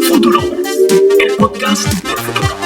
Futuro, el podcast del futuro.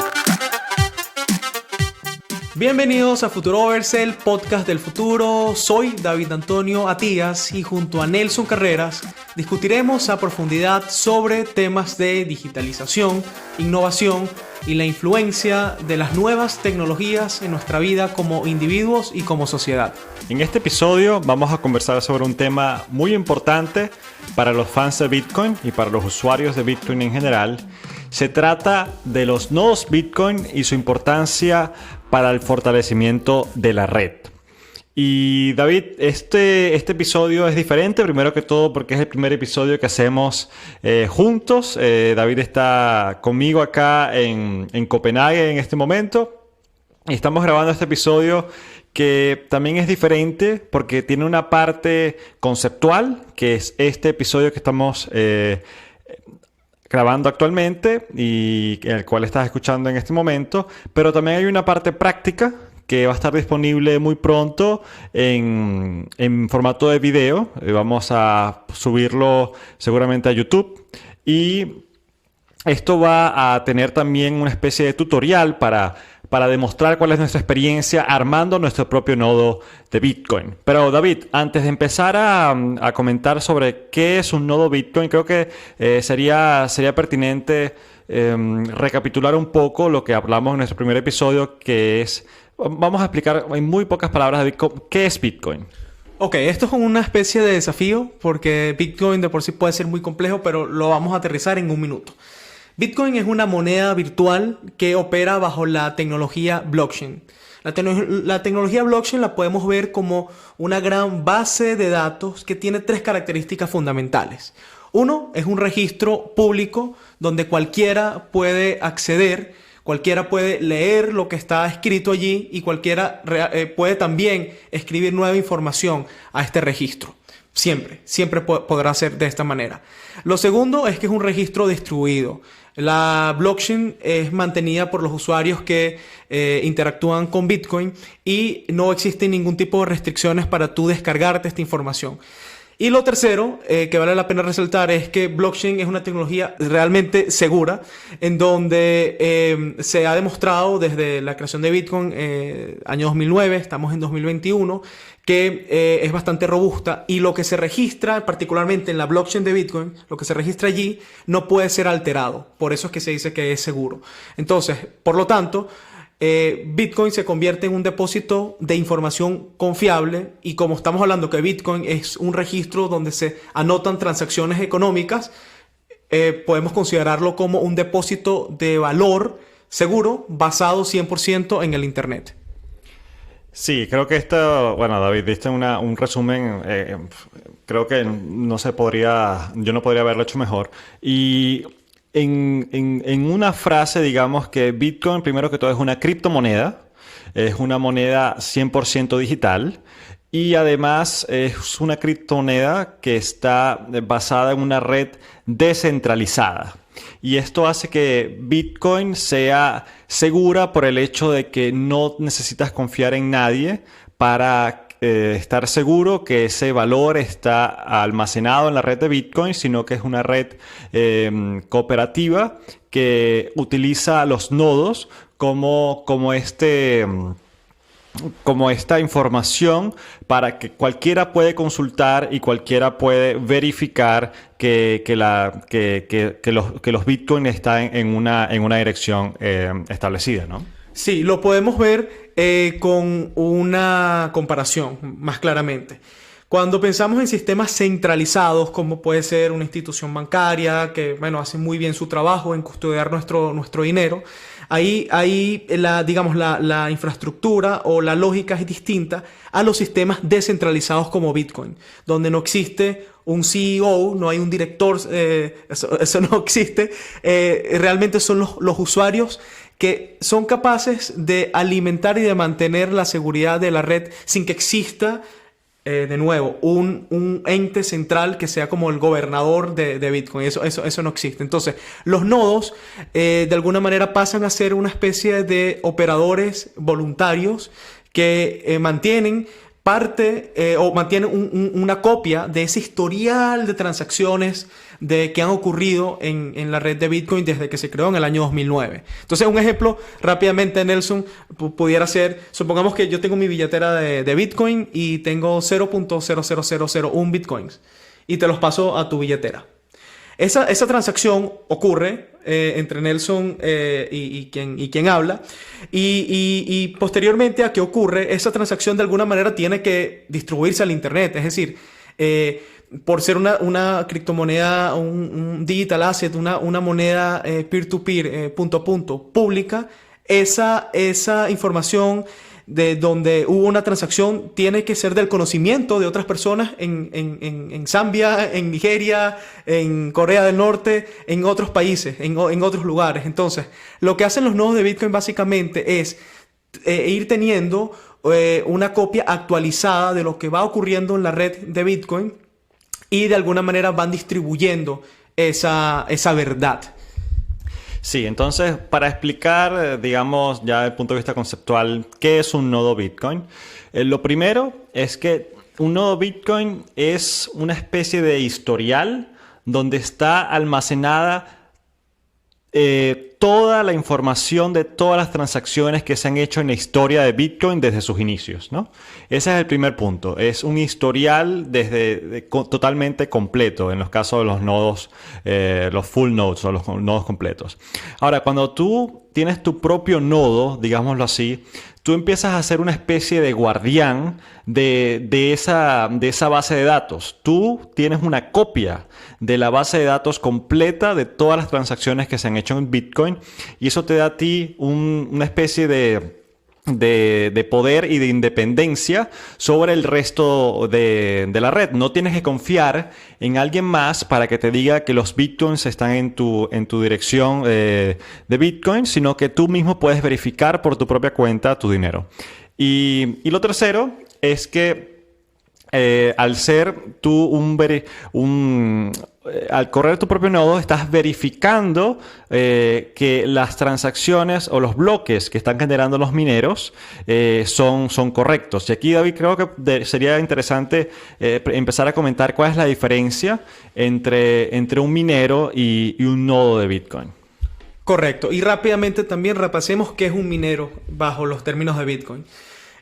Bienvenidos a Futurovers, el podcast del futuro. Soy David Antonio Atías y junto a Nelson Carreras discutiremos a profundidad sobre temas de digitalización, innovación y la influencia de las nuevas tecnologías en nuestra vida como individuos y como sociedad. En este episodio vamos a conversar sobre un tema muy importante para los fans de Bitcoin y para los usuarios de Bitcoin en general. Se trata de los nodos Bitcoin y su importancia para el fortalecimiento de la red. Y David, este episodio es diferente, primero que todo porque es el primer episodio que hacemos juntos. David está conmigo acá en Copenhague en este momento. Y estamos grabando este episodio que también es diferente porque tiene una parte conceptual, que es este episodio que estamos grabando actualmente y el cual estás escuchando en este momento, pero también hay una parte práctica que va a estar disponible muy pronto en formato de video. Vamos a subirlo seguramente a YouTube y esto va a tener también una especie de tutorial para demostrar cuál es nuestra experiencia armando nuestro propio nodo de Bitcoin. Pero David, antes de empezar a comentar sobre qué es un nodo Bitcoin, creo que sería pertinente recapitular un poco lo que hablamos en nuestro primer episodio, que es, vamos a explicar en muy pocas palabras, David, ¿qué es Bitcoin? Ok, esto es una especie de desafío porque Bitcoin de por sí puede ser muy complejo, pero lo vamos a aterrizar en un minuto. Bitcoin es una moneda virtual que opera bajo la tecnología blockchain. La tecnología blockchain la podemos ver como una gran base de datos que tiene tres características fundamentales. Uno, es un registro público donde cualquiera puede acceder, cualquiera puede leer lo que está escrito allí y cualquiera puede también escribir nueva información a este registro. Siempre podrá ser de esta manera. Lo segundo es que es un registro distribuido. La blockchain es mantenida por los usuarios que interactúan con Bitcoin y no existe ningún tipo de restricciones para tú descargarte esta información. Y lo tercero, que vale la pena resaltar, es que blockchain es una tecnología realmente segura, en donde se ha demostrado desde la creación de Bitcoin, año 2009, estamos en 2021, que es bastante robusta y lo que se registra, particularmente en la blockchain de Bitcoin, lo que se registra allí no puede ser alterado. Por eso es que se dice que es seguro. Entonces, por lo tanto, Bitcoin se convierte en un depósito de información confiable y como estamos hablando que Bitcoin es un registro donde se anotan transacciones económicas, podemos considerarlo como un depósito de valor seguro basado 100% en el Internet. Sí, creo que bueno, David, diste un resumen, creo que yo no podría haberlo hecho mejor. Y en una frase, digamos que Bitcoin, primero que todo, es una criptomoneda, es una moneda 100% digital y además es una criptomoneda que está basada en una red descentralizada. Y esto hace que Bitcoin sea segura por el hecho de que no necesitas confiar en nadie para estar seguro que ese valor está almacenado en la red de Bitcoin, sino que es una red cooperativa que utiliza los nodos como esta información para que cualquiera puede consultar y cualquiera puede verificar que los Bitcoin están en una dirección establecida, ¿no? Sí, lo podemos ver con una comparación más claramente. Cuando pensamos en sistemas centralizados, como puede ser una institución bancaria que, hace muy bien su trabajo en custodiar nuestro dinero, ahí la infraestructura o la lógica es distinta a los sistemas descentralizados como Bitcoin, donde no existe un CEO, no hay un director, eso no existe. Realmente son los usuarios que son capaces de alimentar y de mantener la seguridad de la red sin que exista, de nuevo, un ente central que sea como el gobernador de Bitcoin. Eso no existe. Entonces, los nodos de alguna manera pasan a ser una especie de operadores voluntarios que mantienen parte o mantiene una copia de ese historial de transacciones que han ocurrido en la red de Bitcoin desde que se creó en el año 2009. Entonces, un ejemplo rápidamente, Nelson, pudiera ser, supongamos que yo tengo mi billetera de Bitcoin y tengo 0.00001 Bitcoins y te los paso a tu billetera. Esa transacción ocurre entre Nelson y quien habla y posteriormente a que ocurre, esa transacción de alguna manera tiene que distribuirse al internet. Es decir, por ser una criptomoneda, un digital asset, una moneda peer-to-peer, punto a punto, pública, esa información de donde hubo una transacción tiene que ser del conocimiento de otras personas en Zambia, en Nigeria, en Corea del Norte, en otros países, en otros lugares. Entonces, lo que hacen los nodos de Bitcoin básicamente es ir teniendo una copia actualizada de lo que va ocurriendo en la red de Bitcoin y de alguna manera van distribuyendo esa verdad. Sí, entonces para explicar, digamos, ya desde el punto de vista conceptual, ¿qué es un nodo Bitcoin? Lo primero es que un nodo Bitcoin es una especie de historial donde está almacenada toda la información de todas las transacciones que se han hecho en la historia de Bitcoin desde sus inicios, ¿no? Ese es el primer punto. Es un historial totalmente completo en los casos de los nodos, los full nodes o los nodos completos. Ahora, cuando tú tienes tu propio nodo, digámoslo así, tú empiezas a ser una especie de guardián de esa base de datos. Tú tienes una copia de la base de datos completa de todas las transacciones que se han hecho en Bitcoin y eso te da a ti una especie de poder y de independencia sobre el resto de la red. No tienes que confiar en alguien más para que te diga que los bitcoins están en tu dirección de Bitcoin, sino que tú mismo puedes verificar por tu propia cuenta tu dinero. Y lo tercero es que al ser tú al correr tu propio nodo, estás verificando que las transacciones o los bloques que están generando los mineros son correctos. Y aquí, David, creo que sería interesante empezar a comentar cuál es la diferencia entre un minero y un nodo de Bitcoin. Correcto. Y rápidamente también repasemos qué es un minero bajo los términos de Bitcoin.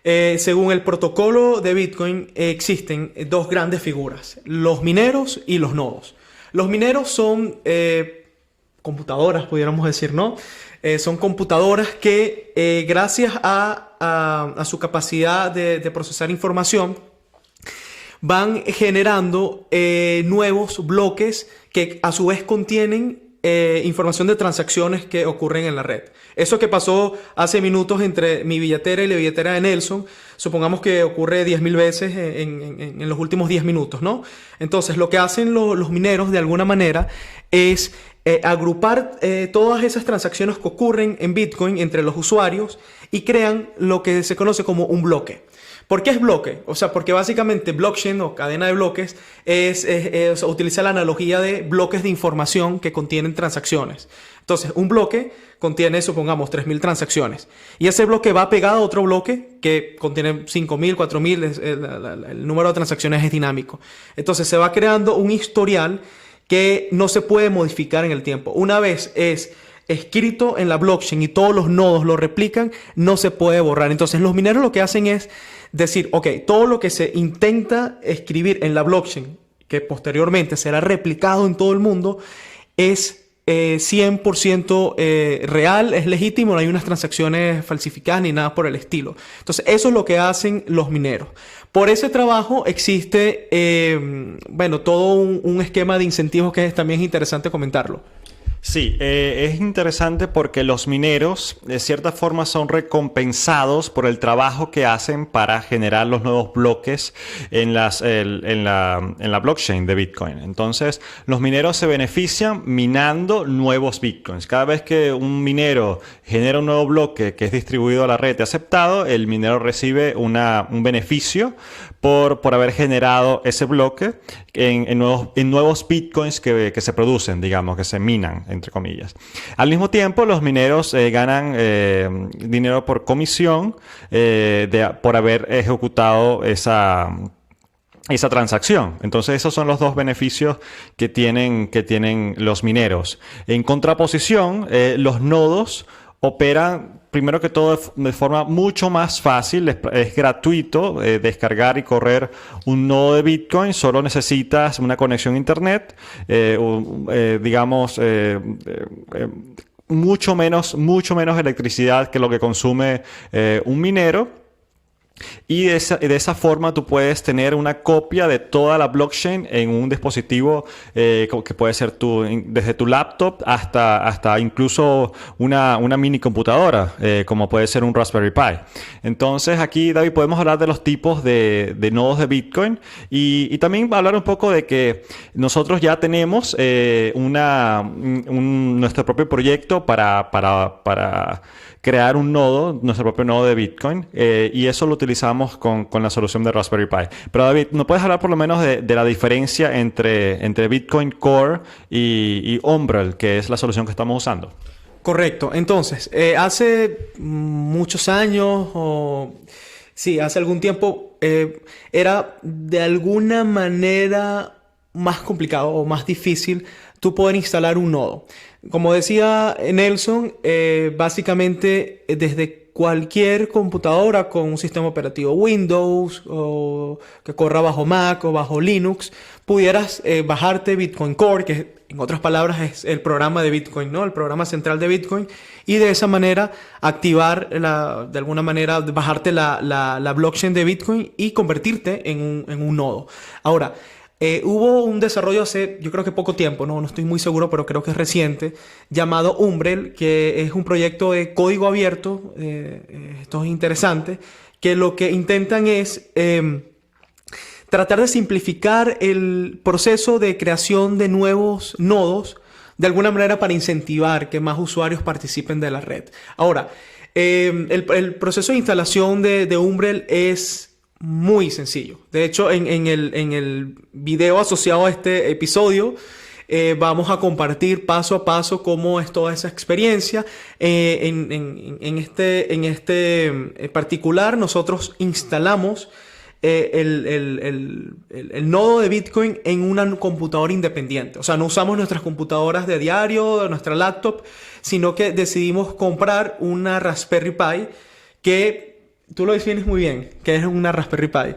Según el protocolo de Bitcoin, existen dos grandes figuras, los mineros y los nodos. Los mineros son computadoras, pudiéramos decir, ¿no? Son computadoras que gracias a su capacidad de procesar información van generando nuevos bloques que a su vez contienen información de transacciones que ocurren en la red. Eso que pasó hace minutos entre mi billetera y la billetera de Nelson, supongamos que ocurre 10.000 veces en los últimos 10 minutos, ¿no? Entonces, lo que hacen los mineros de alguna manera es agrupar todas esas transacciones que ocurren en Bitcoin entre los usuarios y crean lo que se conoce como un bloque. ¿Por qué es bloque? O sea, porque básicamente blockchain o cadena de bloques utiliza la analogía de bloques de información que contienen transacciones. Entonces, un bloque contiene, supongamos, 3.000 transacciones. Y ese bloque va pegado a otro bloque que contiene 5.000, 4.000. El número de transacciones es dinámico. Entonces, se va creando un historial que no se puede modificar en el tiempo. Una vez es escrito en la blockchain y todos los nodos lo replican, no se puede borrar. Entonces, los mineros lo que hacen es decir, ok, todo lo que se intenta escribir en la blockchain, que posteriormente será replicado en todo el mundo, es 100% real, es legítimo, no hay unas transacciones falsificadas ni nada por el estilo. Entonces, eso es lo que hacen los mineros. Por ese trabajo existe, todo un esquema de incentivos que también es interesante comentarlo. Sí, es interesante porque los mineros de cierta forma son recompensados por el trabajo que hacen para generar los nuevos bloques en la blockchain de Bitcoin. Entonces, los mineros se benefician minando nuevos Bitcoins. Cada vez que un minero genera un nuevo bloque que es distribuido a la red y aceptado, el minero recibe un beneficio por haber generado ese bloque en nuevos bitcoins que se producen, digamos, que se minan, entre comillas. Al mismo tiempo, los mineros ganan dinero por comisión por haber ejecutado esa transacción. Entonces, esos son los dos beneficios que tienen los mineros. En contraposición, los nodos operan, primero que todo, de forma mucho más fácil. Es gratuito descargar y correr un nodo de Bitcoin. Solo necesitas una conexión a Internet, mucho menos electricidad que lo que consume un minero. Y de esa forma tú puedes tener una copia de toda la blockchain en un dispositivo que puede ser desde tu laptop hasta incluso una mini computadora, como puede ser un Raspberry Pi. Entonces aquí, David, podemos hablar de los tipos de nodos de Bitcoin y también hablar un poco de que nosotros ya tenemos nuestro propio proyecto para crear nuestro propio nodo de Bitcoin, y eso lo utilizamos con la solución de Raspberry Pi. Pero David, ¿nos puedes hablar por lo menos de la diferencia entre Bitcoin Core y Umbrel, que es la solución que estamos usando? Correcto. Entonces, hace muchos años, hace algún tiempo, era de alguna manera más complicado o más difícil tú poder instalar un nodo. Como decía Nelson, básicamente desde cualquier computadora con un sistema operativo Windows o que corra bajo Mac o bajo Linux, pudieras bajarte Bitcoin Core, que en otras palabras es el programa de Bitcoin, ¿no? El programa central de Bitcoin, y de esa manera activar, de alguna manera, bajarte la blockchain de Bitcoin y convertirte en un nodo. Ahora, hubo un desarrollo hace, yo creo que poco tiempo, no estoy muy seguro, pero creo que es reciente, llamado Umbrel, que es un proyecto de código abierto. Esto es interesante, que lo que intentan es tratar de simplificar el proceso de creación de nuevos nodos, de alguna manera para incentivar que más usuarios participen de la red. Ahora, el proceso de instalación de Umbrel es muy sencillo. De hecho, en el video asociado a este episodio, vamos a compartir paso a paso cómo es toda esa experiencia. En este particular, nosotros instalamos el nodo de Bitcoin en una computadora independiente. O sea, no usamos nuestras computadoras de diario, nuestra laptop, sino que decidimos comprar una Raspberry Pi que... Tú lo defines muy bien, ¿qué es una Raspberry Pi?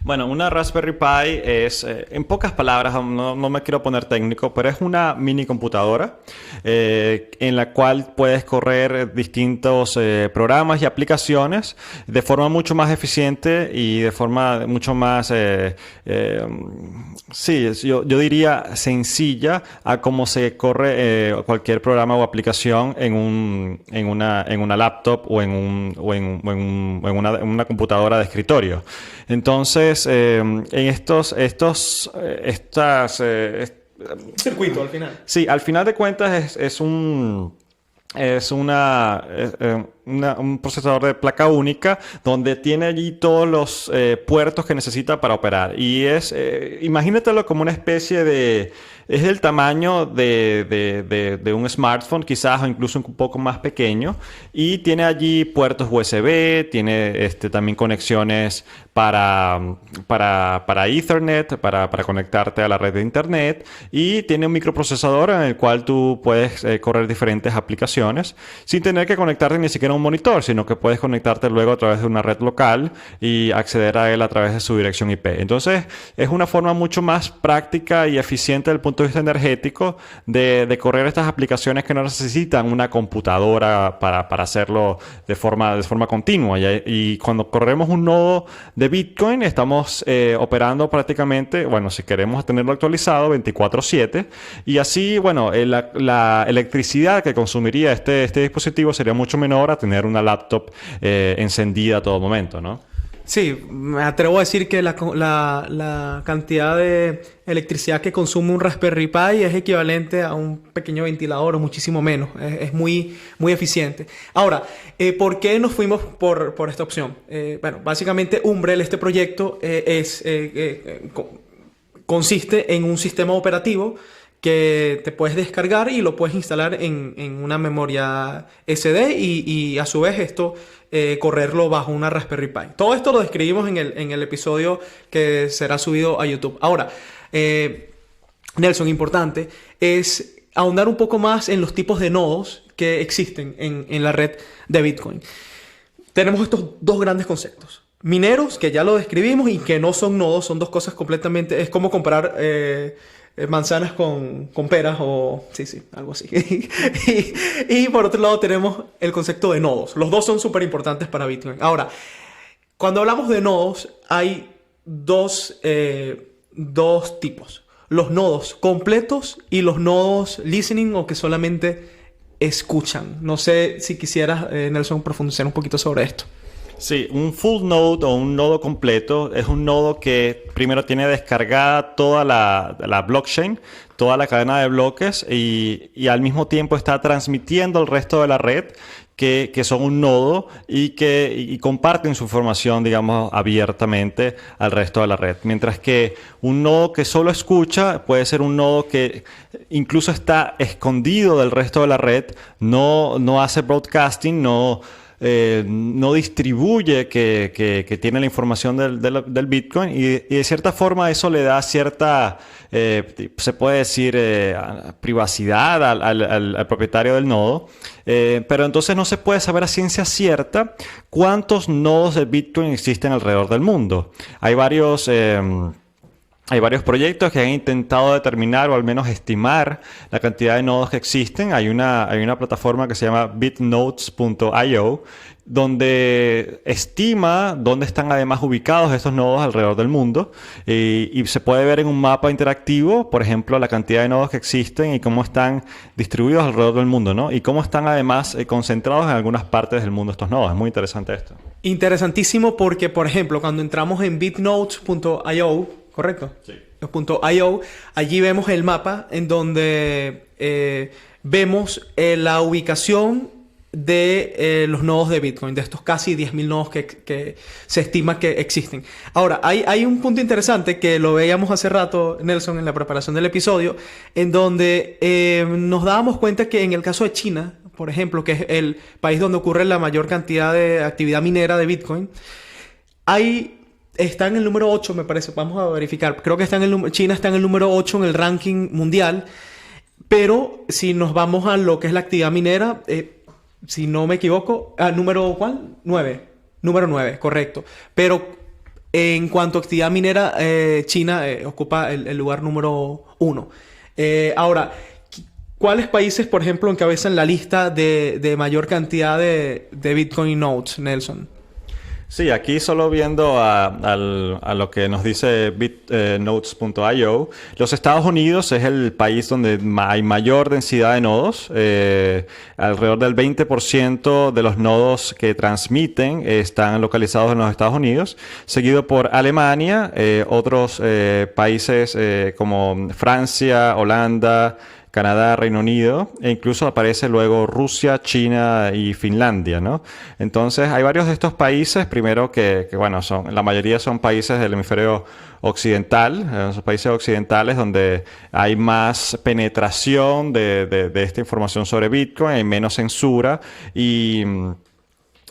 Bueno, una Raspberry Pi es, en pocas palabras, no me quiero poner técnico, pero es una mini computadora en la cual puedes correr distintos programas y aplicaciones de forma mucho más eficiente y de forma mucho más, yo diría sencilla a cómo se corre cualquier programa o aplicación en una laptop o en una computadora de escritorio. Entonces, circuito al final. Sí, al final de cuentas es un procesador de placa única donde tiene allí todos los puertos que necesita para operar. Y imagínatelo como una especie de... Es del tamaño de un smartphone, quizás, o incluso un poco más pequeño. Y tiene allí puertos USB, tiene también conexiones para Ethernet, para conectarte a la red de Internet. Y tiene un microprocesador en el cual tú puedes correr diferentes aplicaciones sin tener que conectarte ni siquiera a un monitor, sino que puedes conectarte luego a través de una red local y acceder a él a través de su dirección IP. Entonces, es una forma mucho más práctica y eficiente desde el punto de vista energético de correr estas aplicaciones que no necesitan una computadora para hacerlo de forma continua. Y cuando corremos un nodo de Bitcoin, estamos operando prácticamente, si queremos tenerlo actualizado, 24/7. Y así, la electricidad que consumiría este dispositivo sería mucho menor a tener una laptop encendida a todo momento, ¿no? Sí, me atrevo a decir que la cantidad de electricidad que consume un Raspberry Pi es equivalente a un pequeño ventilador o muchísimo menos. Es muy, muy eficiente. Ahora, ¿por qué nos fuimos por esta opción? Bueno, básicamente Umbrel, este proyecto, consiste en un sistema operativo que te puedes descargar y lo puedes instalar en una memoria SD y a su vez esto correrlo bajo una Raspberry Pi. Todo esto lo describimos en el episodio que será subido a YouTube. Ahora, Nelson, importante, es ahondar un poco más en los tipos de nodos que existen en la red de Bitcoin. Tenemos estos dos grandes conceptos. Mineros, que ya lo describimos, y que no son nodos, son dos cosas completamente... Es como comparar manzanas con peras o... Sí, algo así. y por otro lado tenemos el concepto de nodos. Los dos son súper importantes para Bitcoin. Ahora, cuando hablamos de nodos, hay dos tipos. Los nodos completos y los nodos listening, o que solamente escuchan. No sé si quisieras, Nelson, profundizar un poquito sobre esto. Sí, un full node o un nodo completo es un nodo que primero tiene descargada toda la blockchain, toda la cadena de bloques y al mismo tiempo está transmitiendo al resto de la red que son un nodo y comparten su información, digamos, abiertamente al resto de la red. Mientras que un nodo que solo escucha puede ser un nodo que incluso está escondido del resto de la red, no hace broadcasting, no distribuye que tiene la información del Bitcoin y de cierta forma eso le da cierta, se puede decir, privacidad al propietario del nodo. Pero entonces no se puede saber a ciencia cierta cuántos nodos de Bitcoin existen alrededor del mundo. Hay varios proyectos que han intentado determinar o al menos estimar la cantidad de nodos que existen. Hay una plataforma que se llama bitnodes.io donde estima dónde están además ubicados estos nodos alrededor del mundo y se puede ver en un mapa interactivo, por ejemplo, la cantidad de nodos que existen y cómo están distribuidos alrededor del mundo, ¿no? Y cómo están además concentrados en algunas partes del mundo estos nodos. Es muy interesante esto. Interesantísimo porque, por ejemplo, cuando entramos en bitnodes.io, ¿correcto? Sí. .io, allí vemos el mapa en donde vemos la ubicación de los nodos de Bitcoin, de estos casi 10.000 nodos que se estima que existen. Ahora, hay un punto interesante que lo veíamos hace rato, Nelson, en la preparación del episodio, en donde nos dábamos cuenta que en el caso de China, por ejemplo, que es el país donde ocurre la mayor cantidad de actividad minera de Bitcoin, está en el número 8, me parece. Vamos a verificar. Creo que China está en el número 8 en el ranking mundial. Pero si nos vamos a lo que es la actividad minera, si no me equivoco, ¿número cuál? 9. Número 9, correcto. Pero en cuanto a actividad minera, China ocupa el lugar número 1. Ahora, ¿cuáles países, por ejemplo, encabezan la lista de mayor cantidad de Bitcoin nodes, Nelson? Sí, aquí solo viendo a lo que nos dice bitnodes.io, los Estados Unidos es el país donde hay mayor densidad de nodos. Alrededor del 20% de los nodos que transmiten están localizados en los Estados Unidos, seguido por Alemania, otros países como Francia, Holanda, Canadá, Reino Unido, e incluso aparece luego Rusia, China y Finlandia, ¿no? Entonces, hay varios de estos países, primero que bueno, la mayoría son países del hemisferio occidental, esos países occidentales donde hay más penetración de esta información sobre Bitcoin, hay menos censura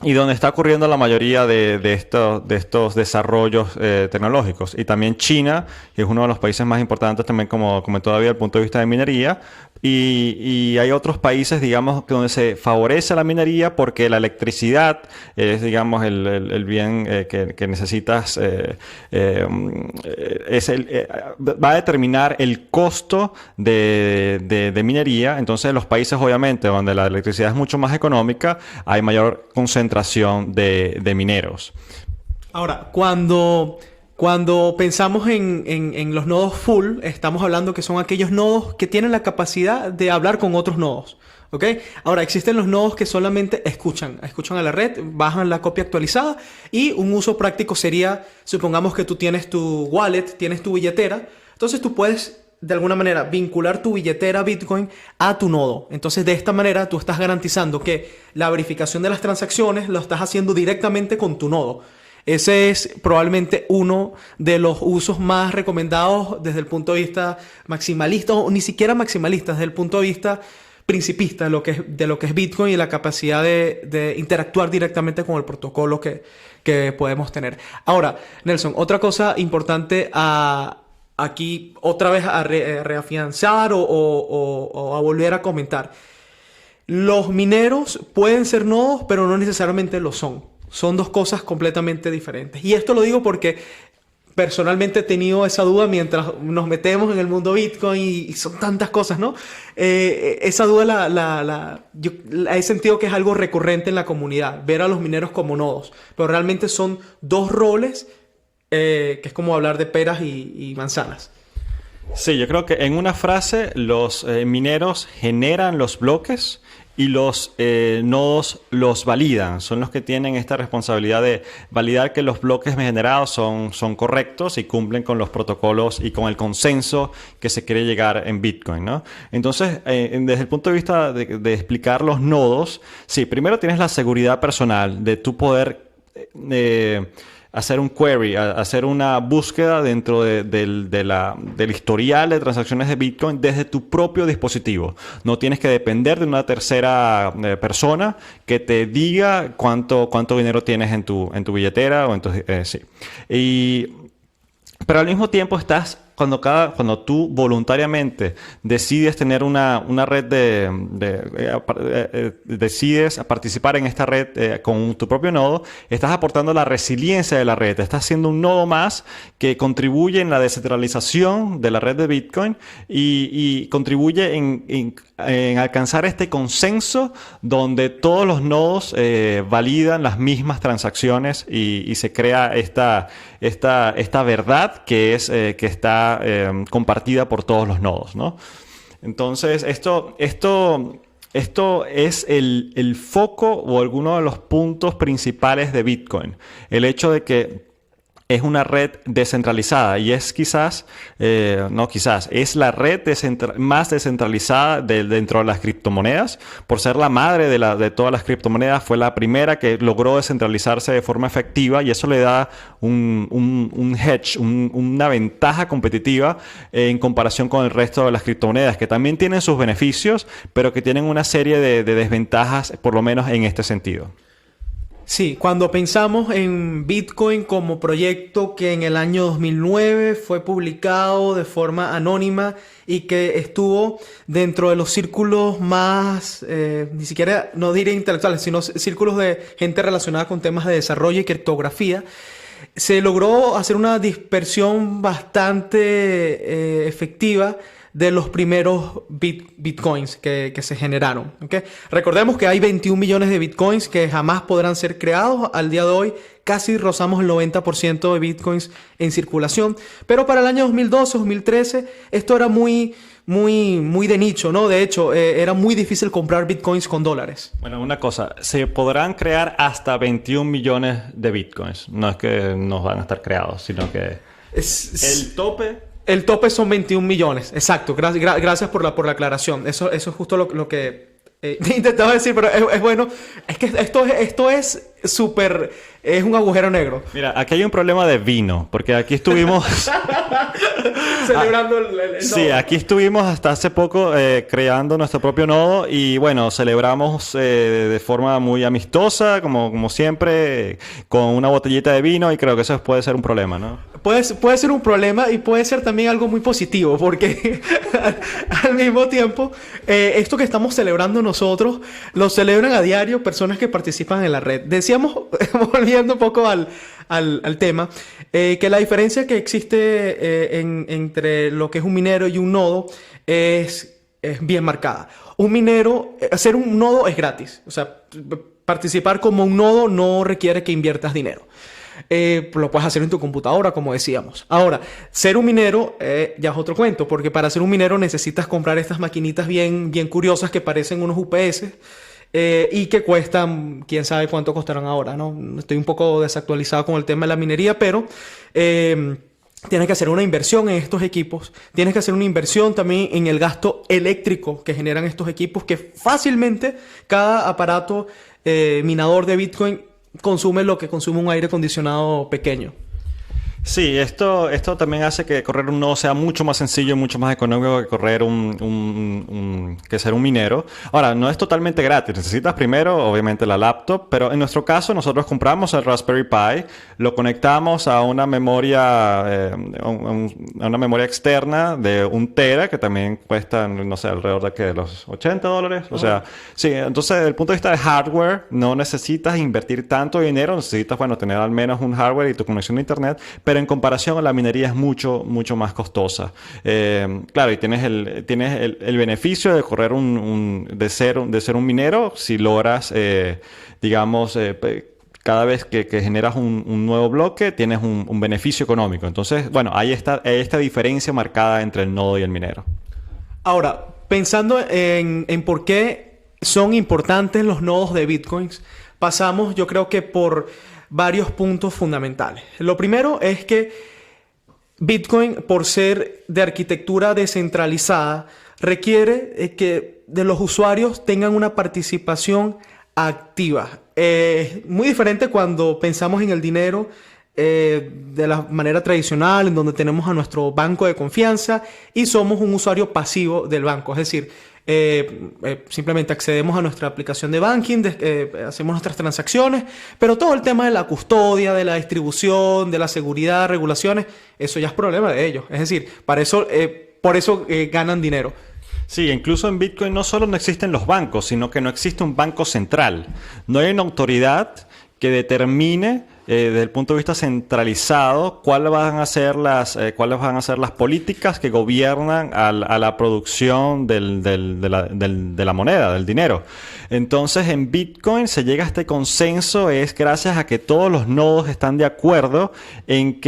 y donde está ocurriendo la mayoría de estos desarrollos tecnológicos. Y también China, que es uno de los países más importantes también como todavía desde el punto de vista de minería. Y hay otros países, digamos, donde se favorece la minería porque la electricidad es, digamos, el bien que necesitas, va a determinar el costo de minería. Entonces, los países, obviamente, donde la electricidad es mucho más económica, hay mayor concentración de mineros. Ahora, cuando Cuando pensamos en los nodos full, estamos hablando que son aquellos nodos que tienen la capacidad de hablar con otros nodos. ¿Ok? Ahora, existen los nodos que solamente escuchan a la red, bajan la copia actualizada y un uso práctico sería, supongamos que tú tienes tu wallet, tienes tu billetera, entonces tú puedes de alguna manera vincular tu billetera Bitcoin a tu nodo. Entonces de esta manera tú estás garantizando que la verificación de las transacciones lo estás haciendo directamente con tu nodo. Ese es probablemente uno de los usos más recomendados desde el punto de vista maximalista, o ni siquiera maximalista, desde el punto de vista principista de lo que es Bitcoin y la capacidad de interactuar directamente con el protocolo que podemos tener. Ahora, Nelson, otra cosa importante aquí otra vez a reafianzar o a volver a comentar. Los mineros pueden ser nodos, pero no necesariamente lo son. Son dos cosas completamente diferentes. Y esto lo digo porque personalmente he tenido esa duda mientras nos metemos en el mundo Bitcoin y son tantas cosas, ¿no? Esa duda yo he sentido que es algo recurrente en la comunidad, ver a los mineros como nodos, pero realmente son dos roles que es como hablar de peras y manzanas. Sí, yo creo que en una frase los mineros generan los bloques y los nodos los validan. Son los que tienen esta responsabilidad de validar que los bloques generados son correctos y cumplen con los protocolos y con el consenso que se quiere llegar en Bitcoin, ¿no? Entonces, desde el punto de vista de explicar los nodos, sí, primero tienes la seguridad personal de tu poder hacer un query, hacer una búsqueda dentro del historial de transacciones de Bitcoin desde tu propio dispositivo. No tienes que depender de una tercera persona que te diga cuánto dinero tienes en tu billetera o en tu, sí. Pero al mismo tiempo cuando tú voluntariamente decides tener una red decides participar en esta red con tu propio nodo, estás aportando la resiliencia de la red. Estás siendo un nodo más que contribuye en la descentralización de la red de Bitcoin y contribuye en alcanzar este consenso donde todos los nodos validan las mismas transacciones y se crea esta verdad que está compartida por todos los nodos, ¿no? Entonces, esto es el foco o alguno de los puntos principales de Bitcoin. El hecho de que es una red descentralizada y es es la red más descentralizada dentro de las criptomonedas. Por ser la madre de todas las criptomonedas, fue la primera que logró descentralizarse de forma efectiva y eso le da un hedge, una ventaja competitiva en comparación con el resto de las criptomonedas, que también tienen sus beneficios, pero que tienen una serie de desventajas, por lo menos en este sentido. Sí, cuando pensamos en Bitcoin como proyecto que en el año 2009 fue publicado de forma anónima y que estuvo dentro de los círculos más, ni siquiera, no diré intelectuales, sino círculos de gente relacionada con temas de desarrollo y criptografía, se logró hacer una dispersión bastante efectiva de los primeros bitcoins que se generaron. ¿Okay? Recordemos que hay 21 millones de bitcoins que jamás podrán ser creados. Al día de hoy casi rozamos el 90% de bitcoins en circulación. Pero para el año 2012-2013 esto era muy de nicho, ¿no? De hecho, era muy difícil comprar bitcoins con dólares. Bueno, una cosa, se podrán crear hasta 21 millones de bitcoins. No es que nos van a estar creados, sino que el tope... El tope son 21 millones, exacto. Gracias por la aclaración. Eso es justo lo que intentaba decir, pero es bueno. Es que esto es súper... Es un agujero negro. Mira, aquí hay un problema de vino, porque aquí estuvimos... Celebrando el nodo. Sí, aquí estuvimos hasta hace poco creando nuestro propio nodo y bueno, celebramos de forma muy amistosa, como siempre, con una botellita de vino y creo que eso puede ser un problema, ¿no? Puede ser un problema y puede ser también algo muy positivo porque al mismo tiempo esto que estamos celebrando nosotros lo celebran a diario personas que participan en la red. Decíamos, volviendo un poco al tema, que la diferencia que existe entre lo que es un minero y un nodo es bien marcada. Un minero, hacer un nodo es gratis, o sea, participar como un nodo no requiere que inviertas dinero. lo puedes hacer en tu computadora, como decíamos. Ahora, ser un minero ya es otro cuento, porque para ser un minero necesitas comprar estas maquinitas bien, bien curiosas que parecen unos UPS y que cuestan, quién sabe cuánto costarán ahora, ¿no? Estoy un poco desactualizado con el tema de la minería, pero tienes que hacer una inversión en estos equipos. Tienes que hacer una inversión también en el gasto eléctrico que generan estos equipos, que fácilmente cada aparato minador de Bitcoin consume lo que consume un aire acondicionado pequeño. Sí, esto también hace que correr un nodo sea mucho más sencillo y mucho más económico que correr que ser un minero. Ahora, no es totalmente gratis. Necesitas primero, obviamente, la laptop, pero en nuestro caso nosotros compramos el Raspberry Pi, lo conectamos a una memoria, a una memoria externa de 1 tera, que también cuesta, no sé, alrededor de los $80. O sea, sí, entonces, desde el punto de vista de hardware, no necesitas invertir tanto dinero, necesitas, bueno, tener al menos un hardware y tu conexión a internet, pero en comparación a la minería es mucho, mucho más costosa. Claro, y tienes el beneficio de correr de ser un minero si logras, digamos, cada vez que generas un nuevo bloque, tienes un beneficio económico. Entonces, bueno, hay esta diferencia marcada entre el nodo y el minero. Ahora, pensando en por qué son importantes los nodos de Bitcoins, pasamos, yo creo que por varios puntos fundamentales. Lo primero es que Bitcoin, por ser de arquitectura descentralizada, requiere que de los usuarios tengan una participación activa. Muy diferente cuando pensamos en el dinero de la manera tradicional, en donde tenemos a nuestro banco de confianza y somos un usuario pasivo del banco. Es decir, simplemente accedemos a nuestra aplicación de banking, hacemos nuestras transacciones, pero todo el tema de la custodia, de la distribución, de la seguridad, regulaciones, eso ya es problema de ellos. Es decir, por eso ganan dinero. Sí, incluso en Bitcoin no solo no existen los bancos, sino que no existe un banco central. No hay una autoridad que determine desde el punto de vista centralizado cuáles van a ser las políticas que gobiernan a la producción de la moneda, del dinero. Entonces, en Bitcoin se llega a este consenso es gracias a que todos los nodos están de acuerdo en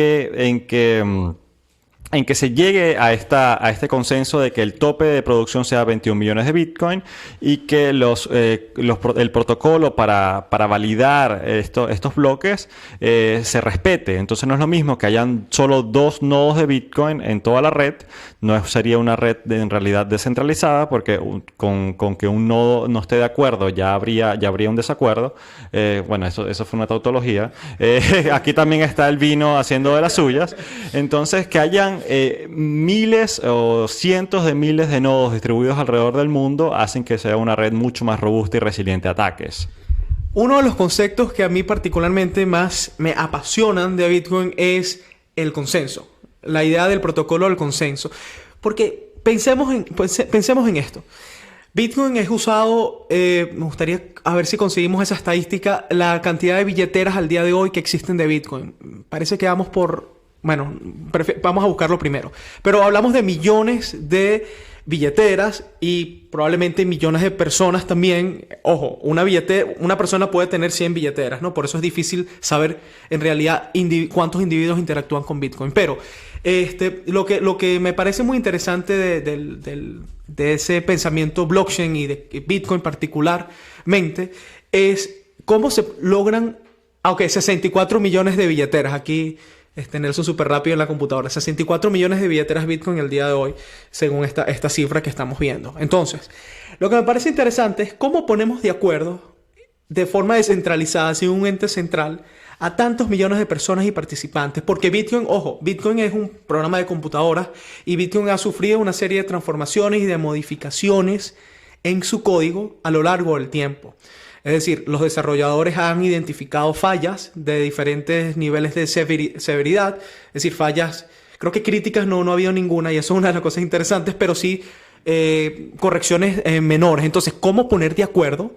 que se llegue a este consenso de que el tope de producción sea 21 millones de Bitcoin y que el protocolo para validar estos bloques se respete. Entonces no es lo mismo que hayan solo 2 nodos de Bitcoin en toda la red. No sería una red en realidad descentralizada, porque con que un nodo no esté de acuerdo ya habría un desacuerdo. Bueno, eso fue una tautología. Aquí también está el vino haciendo de las suyas. Entonces, que hayan miles o cientos de miles de nodos distribuidos alrededor del mundo hacen que sea una red mucho más robusta y resiliente a ataques. Uno de los conceptos que a mí particularmente más me apasionan de Bitcoin es el consenso. La idea del protocolo del consenso. Porque pensemos en esto. Bitcoin es usado, me gustaría a ver si conseguimos esa estadística, la cantidad de billeteras al día de hoy que existen de Bitcoin. Parece que vamos vamos a buscarlo primero. Pero hablamos de millones de billeteras y probablemente millones de personas también. Ojo, una persona puede tener 100 billeteras, ¿no? Por eso es difícil saber en realidad cuántos individuos interactúan con Bitcoin. Pero lo que me parece muy interesante de ese pensamiento blockchain y de Bitcoin particularmente es cómo se logran, 64 millones de billeteras. Aquí Nelson súper rápido en la computadora. 64 millones de billeteras Bitcoin el día de hoy, según esta cifra que estamos viendo. Entonces, lo que me parece interesante es cómo ponemos de acuerdo de forma descentralizada, sin un ente central, a tantos millones de personas y participantes. Porque Bitcoin es un programa de computadoras y Bitcoin ha sufrido una serie de transformaciones y de modificaciones en su código a lo largo del tiempo. Es decir, los desarrolladores han identificado fallas de diferentes niveles de severidad. Es decir, fallas, creo que críticas no ha habido ninguna, y eso es una de las cosas interesantes, pero sí correcciones menores. Entonces, ¿cómo poner de acuerdo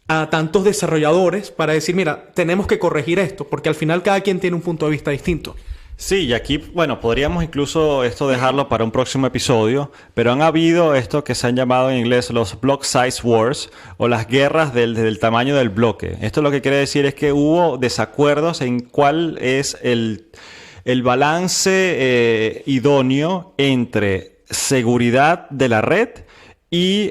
a tantos desarrolladores para decir, mira, tenemos que corregir esto? Porque al final cada quien tiene un punto de vista distinto. Sí, y aquí, bueno, podríamos incluso esto dejarlo para un próximo episodio, pero han habido esto que se han llamado en inglés los block size wars o las guerras del tamaño del bloque. Esto lo que quiere decir es que hubo desacuerdos en cuál es el balance idóneo entre seguridad de la red y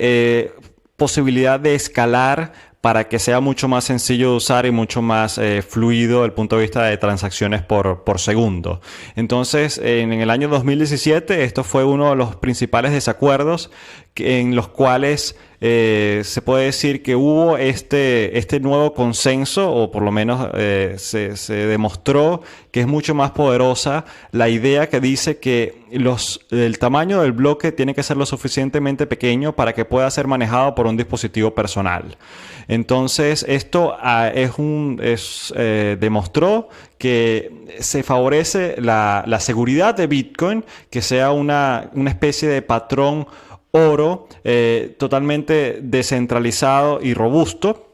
posibilidad de escalar para que sea mucho más sencillo de usar y mucho más fluido desde el punto de vista de transacciones por segundo. Entonces, en el año 2017, esto fue uno de los principales desacuerdos en los cuales se puede decir que hubo este nuevo consenso, o por lo menos se demostró que es mucho más poderosa la idea que dice que el tamaño del bloque tiene que ser lo suficientemente pequeño para que pueda ser manejado por un dispositivo personal. Entonces, esto demostró que se favorece la seguridad de Bitcoin, que sea una especie de patrón oro totalmente descentralizado y robusto,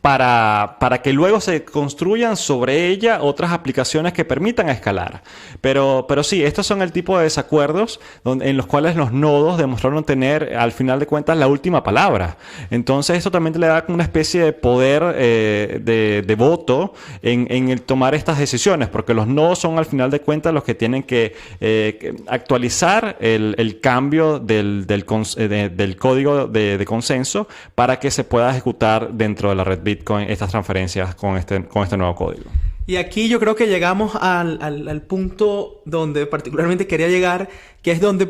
para que luego se construyan sobre ella otras aplicaciones que permitan escalar. Pero sí, estos son el tipo de desacuerdos en los cuales los nodos demostraron tener, al final de cuentas, la última palabra. Entonces, esto también le da una especie de poder de voto en el tomar estas decisiones, porque los nodos son, al final de cuentas, los que tienen que actualizar el cambio del código de consenso para que se pueda ejecutar dentro de la red Bitcoin estas transferencias con este nuevo código. Y aquí yo creo que llegamos al punto donde particularmente quería llegar, que es donde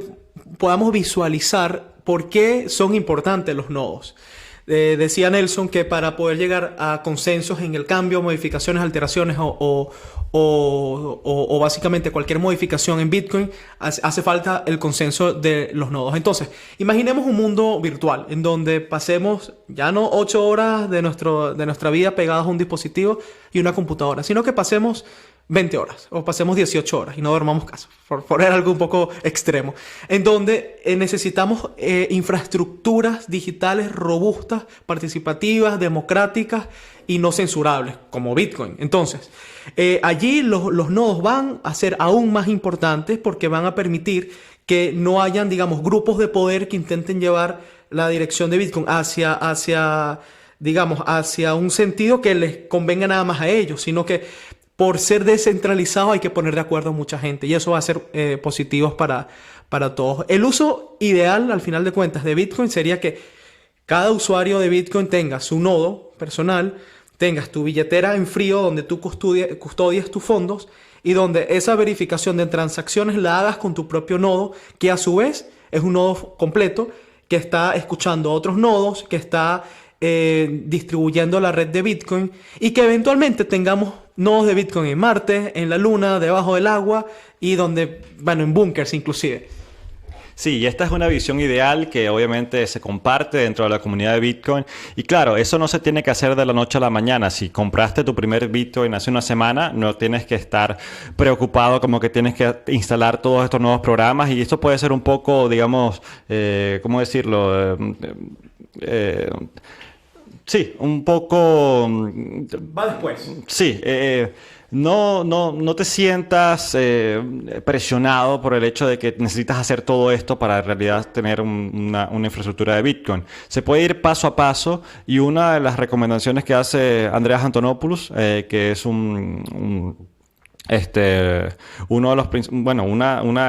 podamos visualizar por qué son importantes los nodos. Decía Nelson que para poder llegar a consensos en el cambio, modificaciones, alteraciones o básicamente cualquier modificación en Bitcoin, hace falta el consenso de los nodos. Entonces, imaginemos un mundo virtual en donde pasemos ya no 8 horas de nuestra vida pegados a un dispositivo y una computadora, sino que pasemos 20 horas o pasemos 18 horas y no dormamos casi, por poner algo un poco extremo, en donde necesitamos infraestructuras digitales robustas, participativas, democráticas y no censurables, como Bitcoin. Entonces, allí los nodos van a ser aún más importantes porque van a permitir que no hayan, digamos, grupos de poder que intenten llevar la dirección de Bitcoin hacia un sentido que les convenga nada más a ellos, sino que por ser descentralizado hay que poner de acuerdo a mucha gente y eso va a ser positivo para todos. El uso ideal, al final de cuentas, de Bitcoin sería que cada usuario de Bitcoin tenga su nodo personal, tengas tu billetera en frío donde tú custodias tus fondos y donde esa verificación de transacciones la hagas con tu propio nodo, que a su vez es un nodo completo que está escuchando a otros nodos, que está distribuyendo la red de Bitcoin y que eventualmente tengamos nodos de Bitcoin en Marte, en la Luna, debajo del agua y en búnkers inclusive. Sí, y esta es una visión ideal que obviamente se comparte dentro de la comunidad de Bitcoin. Y claro, eso no se tiene que hacer de la noche a la mañana. Si compraste tu primer Bitcoin hace una semana, no tienes que estar preocupado como que tienes que instalar todos estos nuevos programas. Y esto puede ser un poco, digamos, ¿cómo decirlo? Sí, un poco... Va después. Sí, no te sientas presionado por el hecho de que necesitas hacer todo esto para en realidad tener una infraestructura de Bitcoin. Se puede ir paso a paso y una de las recomendaciones que hace Andreas Antonopoulos, que es una de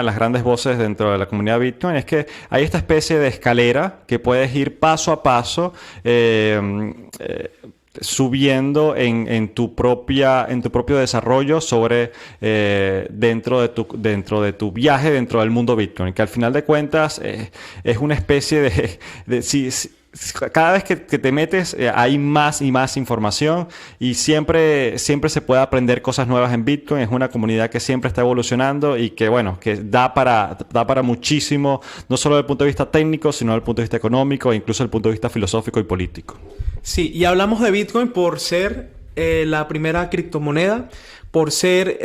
las grandes voces dentro de la comunidad de Bitcoin, es que hay esta especie de escalera que puedes ir paso a paso subiendo en tu propio desarrollo sobre dentro de tu viaje dentro del mundo Bitcoin, que al final de cuentas es una especie cada vez que te metes hay más y más información y siempre se puede aprender cosas nuevas en Bitcoin. Es una comunidad que siempre está evolucionando y que da para muchísimo, no solo desde el punto de vista técnico, sino desde el punto de vista económico e incluso desde el punto de vista filosófico y político. Sí, y hablamos de Bitcoin por ser la primera criptomoneda, por ser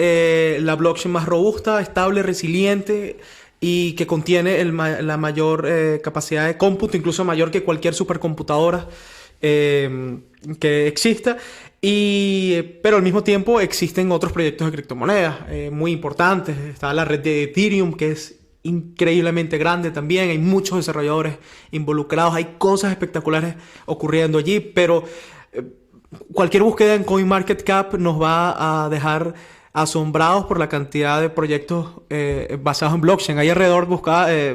la blockchain más robusta, estable, resiliente y que contiene la mayor capacidad de cómputo, incluso mayor que cualquier supercomputadora que exista. Pero al mismo tiempo existen otros proyectos de criptomonedas muy importantes. Está la red de Ethereum, que es increíblemente grande también. Hay muchos desarrolladores involucrados. Hay cosas espectaculares ocurriendo allí. Pero cualquier búsqueda en CoinMarketCap nos va a dejar asombrados por la cantidad de proyectos basados en blockchain. Hay alrededor,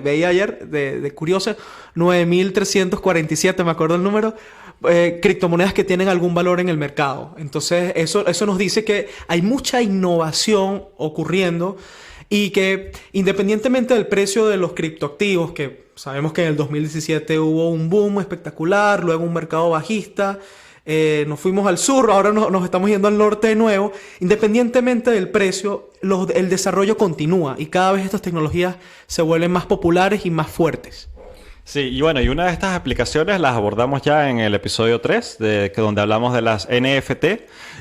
veía ayer, de curiosa, 9.347, me acuerdo el número, criptomonedas que tienen algún valor en el mercado. Entonces, eso nos dice que hay mucha innovación ocurriendo y que independientemente del precio de los criptoactivos, que sabemos que en el 2017 hubo un boom espectacular, luego un mercado bajista, nos fuimos al sur, ahora nos estamos yendo al norte de nuevo. Independientemente del precio, el desarrollo continúa y cada vez estas tecnologías se vuelven más populares y más fuertes. Sí, y bueno, y una de estas aplicaciones las abordamos ya en el episodio 3, donde hablamos de las NFT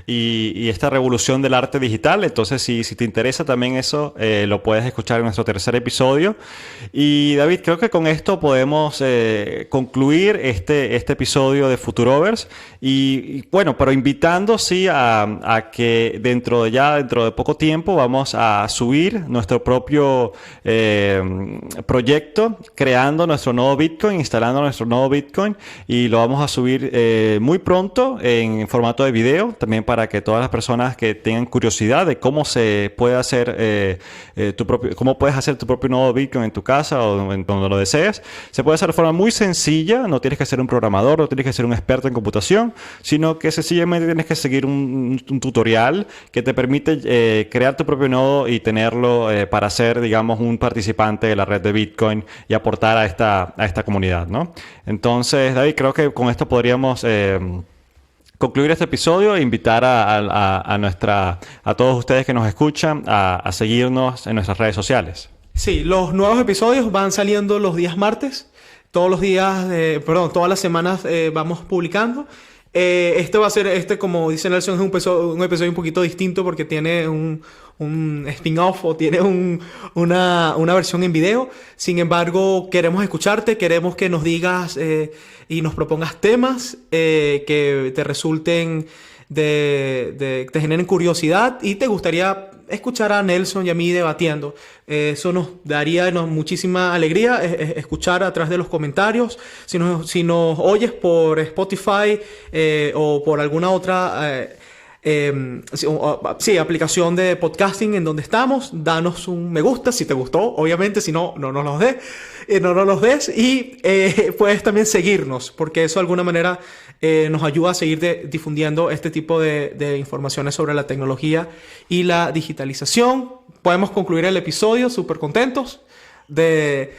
y esta revolución del arte digital. Entonces, si te interesa también eso, lo puedes escuchar en nuestro tercer episodio. Y David, creo que con esto podemos concluir este episodio de Futurovers. Y bueno, pero invitando sí a que dentro de poco tiempo vamos a subir nuestro propio proyecto, creando nuestro nuevo Bitcoin, instalando nuestro nuevo Bitcoin, y lo vamos a subir muy pronto en formato de video, también para que todas las personas que tengan curiosidad de cómo se puede hacer cómo puedes hacer tu propio nuevo Bitcoin en tu casa o en donde lo desees. Se puede hacer de forma muy sencilla, no tienes que ser un programador, no tienes que ser un experto en computación, sino que sencillamente tienes que seguir un tutorial que te permite crear tu propio nodo y tenerlo para ser, digamos, un participante de la red de Bitcoin y aportar a esta comunidad, ¿no? Entonces, David, creo que con esto podríamos concluir este episodio e invitar a todos ustedes que nos escuchan a seguirnos en nuestras redes sociales. Sí, los nuevos episodios van saliendo los días martes. Todas las semanas vamos publicando. Este va a ser, como dice Nelson, es un episodio un poquito distinto porque tiene un spin-off o tiene una versión en video. Sin embargo, queremos escucharte, queremos que nos digas y nos propongas temas que te resulten, te generen curiosidad y te gustaría escuchar a Nelson y a mí debatiendo. Eso nos daría muchísima alegría escuchar a través de los comentarios. Si nos oyes por Spotify o por alguna otra aplicación de podcasting en donde estamos, danos un me gusta si te gustó. Obviamente, si no, no nos los des. Y puedes también seguirnos, porque eso de alguna manera nos ayuda a seguir difundiendo este tipo de informaciones sobre la tecnología y la digitalización. Podemos concluir el episodio súper contentos de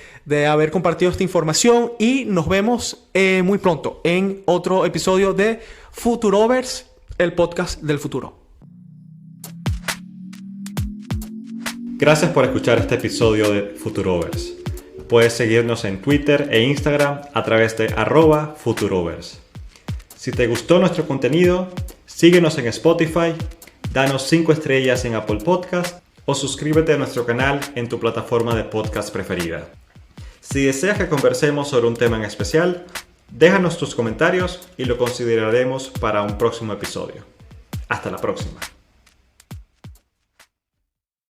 haber compartido esta información y nos vemos muy pronto en otro episodio de Futurovers, el podcast del futuro. Gracias por escuchar este episodio de Futurovers. Puedes seguirnos en Twitter e Instagram a través de @Futurovers. Si te gustó nuestro contenido, síguenos en Spotify, danos 5 estrellas en Apple Podcast o suscríbete a nuestro canal en tu plataforma de podcast preferida. Si deseas que conversemos sobre un tema en especial, déjanos tus comentarios y lo consideraremos para un próximo episodio. Hasta la próxima.